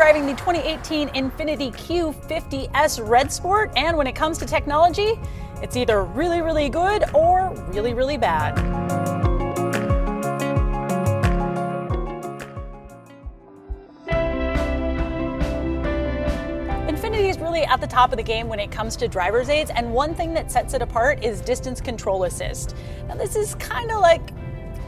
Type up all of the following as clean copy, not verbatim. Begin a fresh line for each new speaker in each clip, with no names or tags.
driving the 2018 Infiniti Q50 Red Sport, and when it comes to technology, it's either really, really good or really, really bad. Infiniti is really at the top of the game when it comes to driver's aids, and one thing that sets it apart is distance control assist. Now this is kind of like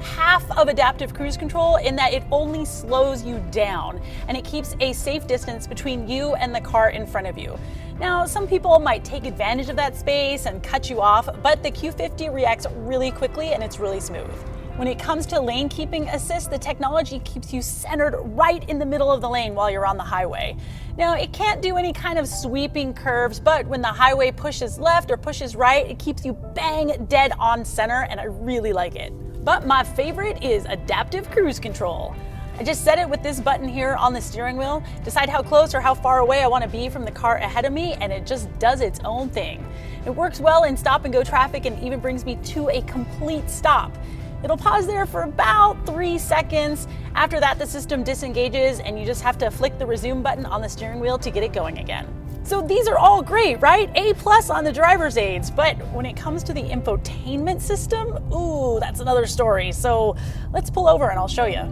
half of adaptive cruise control in that it only slows you down and it keeps a safe distance between you and the car in front of you. Now, some people might take advantage of that space and cut you off, but the Q50 reacts really quickly and it's really smooth. When it comes to lane keeping assist, the technology keeps you centered right in the middle of the lane while you're on the highway. Now, it can't do any kind of sweeping curves, but when the highway pushes left or pushes right, it keeps you bang dead on center, and I really like it. But my favorite is adaptive cruise control. I just set it with this button here on the steering wheel, decide how close or how far away I want to be from the car ahead of me, and it just does its own thing. It works well in stop and go traffic and even brings me to a complete stop. It'll pause there for about 3 seconds. After that, the system disengages and you just have to flick the resume button on the steering wheel to get it going again. So these are all great, right? A+ on the driver's aids, but when it comes to the infotainment system, ooh, that's another story. So let's pull over and I'll show you.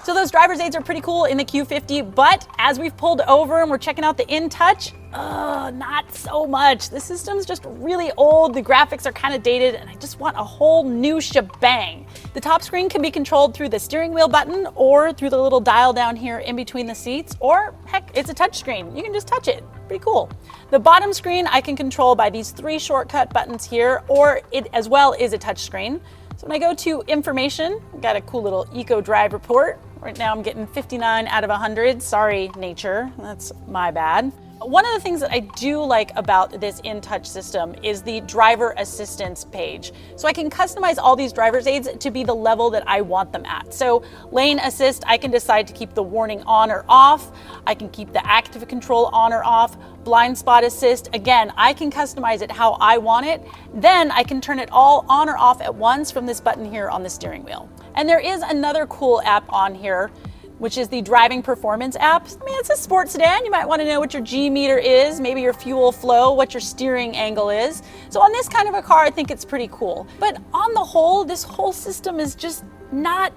So those driver's aids are pretty cool in the Q50, but as we've pulled over and we're checking out the InTouch, not so much. The system's just really old, the graphics are kind of dated, and I just want a whole new shebang. The top screen can be controlled through the steering wheel button or through the little dial down here in between the seats, or heck, it's a touch screen. You can just touch it. Pretty cool. The bottom screen I can control by these 3 shortcut buttons here, or it as well is a touch screen. So when I go to information, I've got a cool little eco drive report. Right now I'm getting 59 out of 100. Sorry, nature, that's my bad. One of the things that I do like about this InTouch system is the driver assistance page. So I can customize all these driver's aids to be the level that I want them at. So lane assist, I can decide to keep the warning on or off. I can keep the active control on or off. Blind spot assist, again, I can customize it how I want it. Then I can turn it all on or off at once from this button here on the steering wheel. And there is another cool app on here, which is the driving performance app. I mean, it's a sports sedan. You might want to know what your G meter is, maybe your fuel flow, what your steering angle is. So on this kind of a car, I think it's pretty cool. But on the whole, this whole system is just not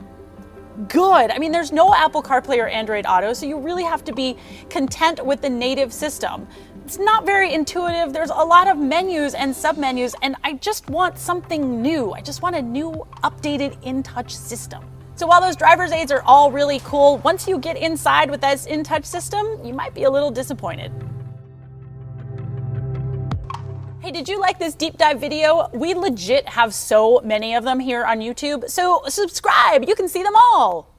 good. I mean, there's no Apple CarPlay or Android Auto, so you really have to be content with the native system. It's not very intuitive. There's a lot of menus and submenus, and I just want something new. I just want a new, updated InTouch system. So while those driver's aids are all really cool, once you get inside with this InTouch system, you might be a little disappointed. Hey, did you like this deep dive video? We legit have so many of them here on YouTube, so subscribe, you can see them all.